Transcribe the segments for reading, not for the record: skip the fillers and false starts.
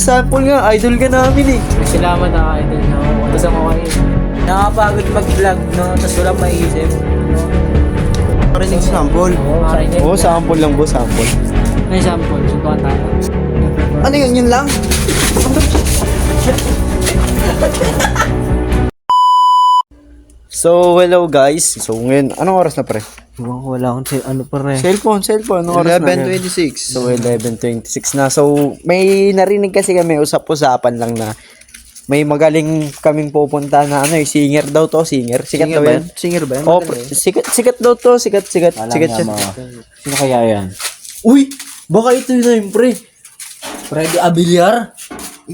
sample nga. Idol ka namin eh. Salamat na idol na ako. Katasan ko kayo. Nakapagod mag-vlog, no? Tapos walang maiisip. Marinig sa sample. Marinig. Oo, sample lang boss, sample. May sample. Suntukan tayo. Ano yun lang? So, hello guys. So, ngayon, anong oras na pre? Wala akong Cellphone. Anong oras na? 11:26. So, 11:26 na. So, may narinig kasi kami, usap-usapan lang na may magaling kaming pupunta na ano, singer daw to, singer. Sikat daw yan. Singer ba yan? Oh, sikat daw to, sikat siya. Sino kaya yan? Uy, baka ito na yun, pre. Freddy Abiliar?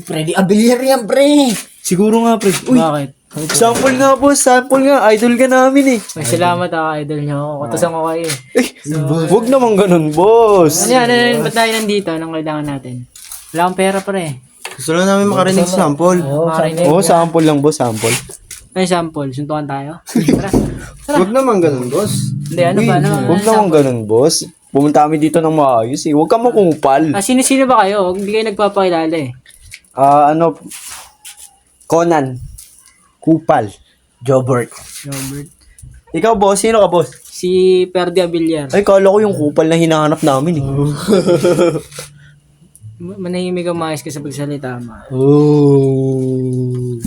Freddy Abiliar yan, pre! Siguro nga, pre. Uy, Bakit? sample nga, boss. Sample nga. Idol ka namin eh. May salamat na idol niyo ako. Katasan ko kayo. Huwag naman ganun, boss. Ano yan? Ba't tayo nandito? Anong kailangan natin? Wala akong pera pre. Gusto lang namin makarinig sa sample. Marinig. Oo, sample lang, boss. Sample. May sample. Suntukan tayo. Tara. Huwag naman ganun, boss. Hindi, ano ba? Huwag naman ganun, boss. Pumunta kami dito ng maayos eh. Huwag ka makungpal. Sino-sino ba kayo? Hindi kayo nagpapakilala eh. Conan. Kupal. Jobert. Robert. Ikaw, boss. Sino ka, boss? Si Ferdy Abiliar. Ay, kala ko yung kupal na hinahanap namin eh. Manahimik ang maayos ka sa pagsalita mo. Oh.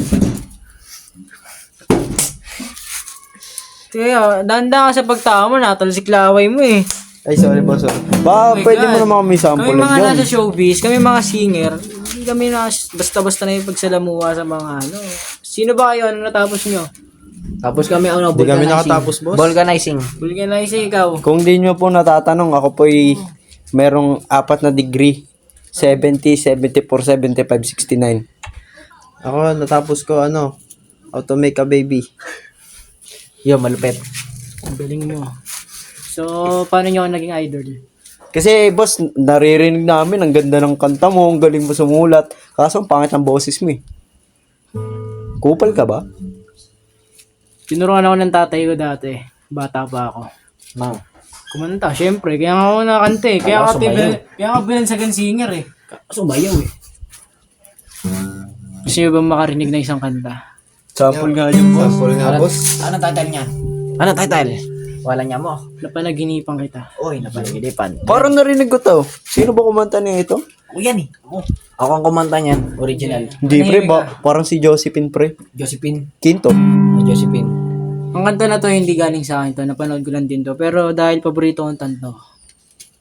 Kaya, danda ka sa pagtao mo, natalsik laway mo eh. Ay, sorry, boss. Ba, Oh my pwede mo God. naman kami sample Kami mga dyan. nasa showbiz, kami mga singer, hindi kami na basta-basta na yung pagsalamuha sa mga ano. Sino ba kayo? Ano natapos nyo? Tapos kami, Hindi kami nakatapos, boss. Vulcanizing. Vulcanizing ikaw. Kung di nyo po natatanong, ako po'y merong 4 na degree. 70, 74, 75, 69. Ako, natapos ko, how to make a baby. Yo, malupit. Ang galing mo. So, paano nyo ako naging idol? Kasi, boss, naririnig namin, ang ganda ng kanta mo, ang galing mo sumulat. Kaso, ang pangit ng boses mo eh. Kupal ka ba? Tinuruan ako ng tatay ko dati. Bata pa ako. Kumanta, syempre. Kaya nga ako nakanta eh. Kaya ako binansagan singer eh. Sumayaw eh. Gusto nyo ba makarinig na isang kanta? Sample nga yung boss. Sample nga, boss. Ano title niyan? Ano title? Wala niya mo. Napanaginipan kita. Uy, napanaginipan. Parang narinig ko to. Sino ba kumanta niya ito? Ako yan eh. Ako ang kumanta niyan. Original. Hindi pre, parang si Josephine pre. Josephine. Quinto. Josephine. Ang kanta na to hindi galing sa akin to. Napanood ko lang din to. Pero dahil paborito kong tanto,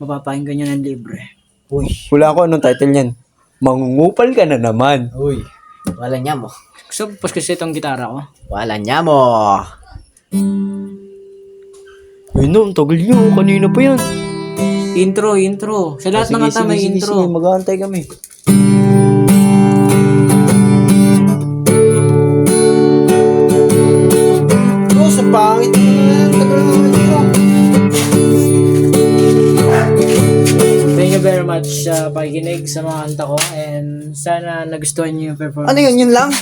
mapapakinggan nyo ng libre. Uy. Wala ko anong title niyan. Mangungupal ka na naman. Uy. Wala niya mo. Gusto po kasi itong gitara ko. Wala niya mo. Ay no, ang tagal nyo. Kanina pa yan. Intro. Sa lahat ng kanta may intro. Sige, mag-aantay kami. Oh, sa pangit na. Tagal naman ito. Thank you very much sa pakikinig sa mga kanta ko. And sana nagustuhan nyo yung performance. Ano yun lang?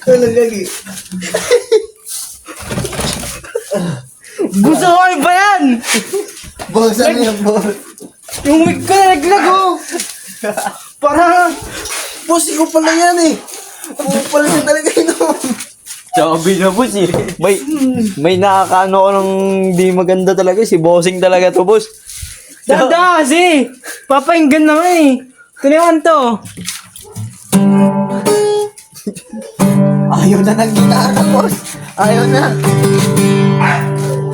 Tulog lagi. Gusto ko ba yan? Boss, ano yan, boss? Yung mic ko na naglago. Para, boss, ikaw pala yan eh. Ako pala siya talaga yun. Sabi na boss eh. May nakakaano ko ng di maganda talaga. Si bossing talaga to boss. Dada kasi. Papainggan na nga eh. Kunayan to. Ayaw na ng gitara, boss. Ayaw na.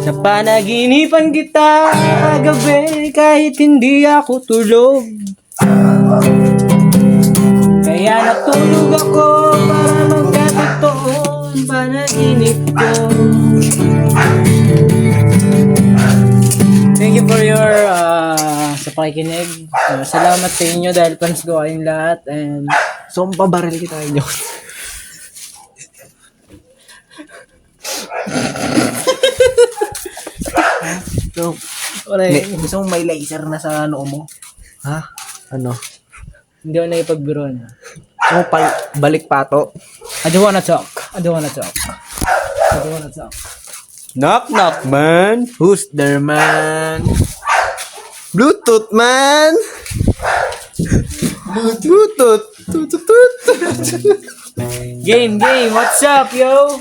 Sa panaginipan kita gabi kahit hindi ako tulog. Kaya natulog ako para magkatotoo ang panaginip ko. Thank you for your sa pakikinig. Salamat sa inyo dahil fans ko kayong lahat and So, pabaril kita inyo. So, gusto mong may laser na sa noo mo? Ha? Ano? hindi ako nakipagbiro na. Balik pato? I don't wanna talk. Knock knock man. Who's there, man? Bluetooth, man! Bluetooth. Game, what's up, yo?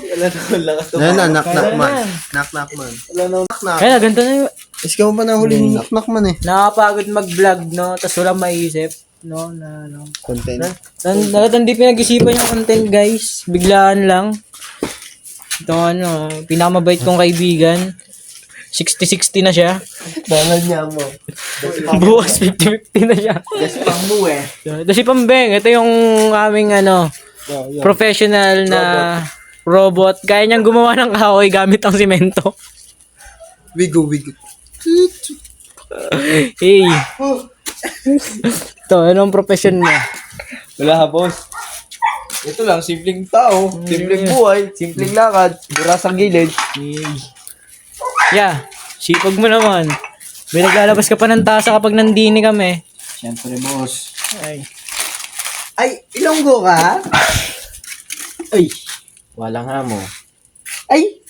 Ayan na, knock knock man. Kailan? Knock knock man. Knock knock. Kaya, ganito na yun. Ikaw pa na huli ng knock knock man eh. Nakakapagod mag-vlog, no? Tapos walang maisip, no? No. Content. Hindi pinag-isipan yung content, guys. Biglaan lang. Ito ano, pinakamabait kong kaibigan. 60-60 na siya. Dalan niya mo. Bukas 50-50 na siya. Yes, pang mo eh. Ito si Pambeng. Ito yung aming ano, professional na robot. Kaya niyang gumawa ng kahoy gamit ang simento. Wigo. Hey. Ito, anong profession mo? Wala boss. Ito lang, simpleng tao, simpleng buhay, simpleng lakad, buras ang gilid. Hey. Yeah, sipag mo naman. May naglalabas ka pa ng tasa kapag nandini kami. Siyempre boss. Ay. Ay, Ilonggo ka? Ay, wala nga mo. Ay,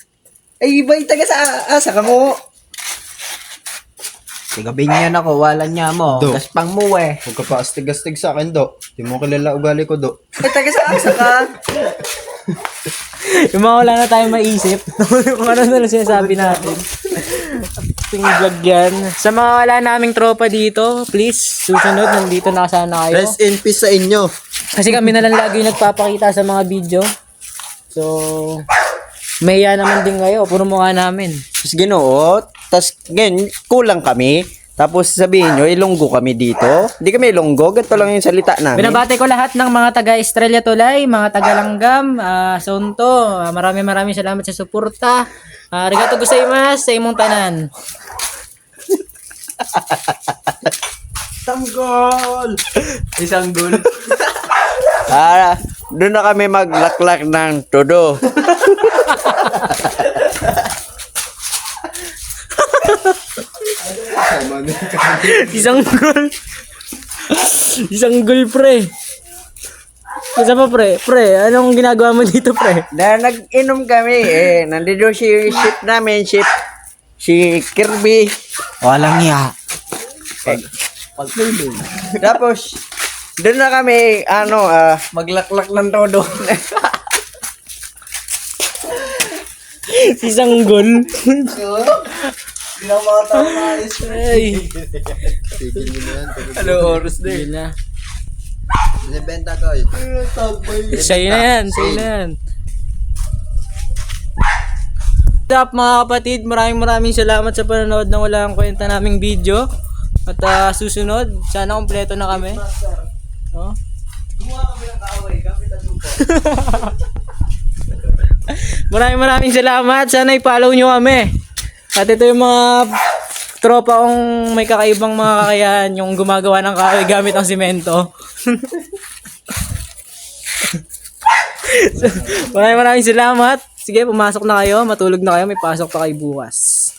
iba yung taga sa asa ka mo. Tigabing yan ako, wala niya mo. Do. Gaspang mo eh. Huwag ka pa astig-astig sa akin, Do. Di mo kilala ugali ko, Do. Ay, taga sa asa ka. Yung mga wala na tayong maisip. Kung ano na lang sinasabi natin. Ting vlog yan. Sa mga wala naming tropa dito, please, susunod, nandito na sana kayo. Rest in peace sa inyo. Kasi kami na lang lagi nagpapakita sa mga video. So, mahiya naman din kayo. Puro mukha namin. Tapos ginoo, tapos ngayon, kulang kami. Tapos sabihin nyo, Ilonggo kami dito. Hindi kami Ilonggo, ganito lang yung salita namin. Binabati ko lahat ng mga taga Estrella Tulay, mga taga Langgam, Sonto. Maraming salamat sa suporta. Arigato gozaimasu sa imong tanan. Tanggol! Isang gul. Doon na kami maglaklak ng todo. Isang gol. Isang gol, pre. Isa pa, pre. Pre, anong ginagawa mo dito, pre? Na nag-inom kami nandito si ship namin, si Kirby. Walang ya. Tapos doon na kami maglaklak ng todo. Isang gol. Hindi na mga tao maalis. Ay. Tigil mo na yan. Ano oras Yun na. Binibenta ko eh. Sa'yo na yan. What's up mga kapatid? Maraming salamat sa panonood ng walang kwenta naming video. At susunod, sana kompleto na kami. Oh? Maraming salamat. Sana i-follow nyo kami. At ito yung mga tropa kong may kakaibang mga kakayahan, yung gumagawa ng kahoy gamit ang simento. Maraming salamat. Sige, pumasok na kayo. Matulog na kayo. May pasok pa kayo bukas.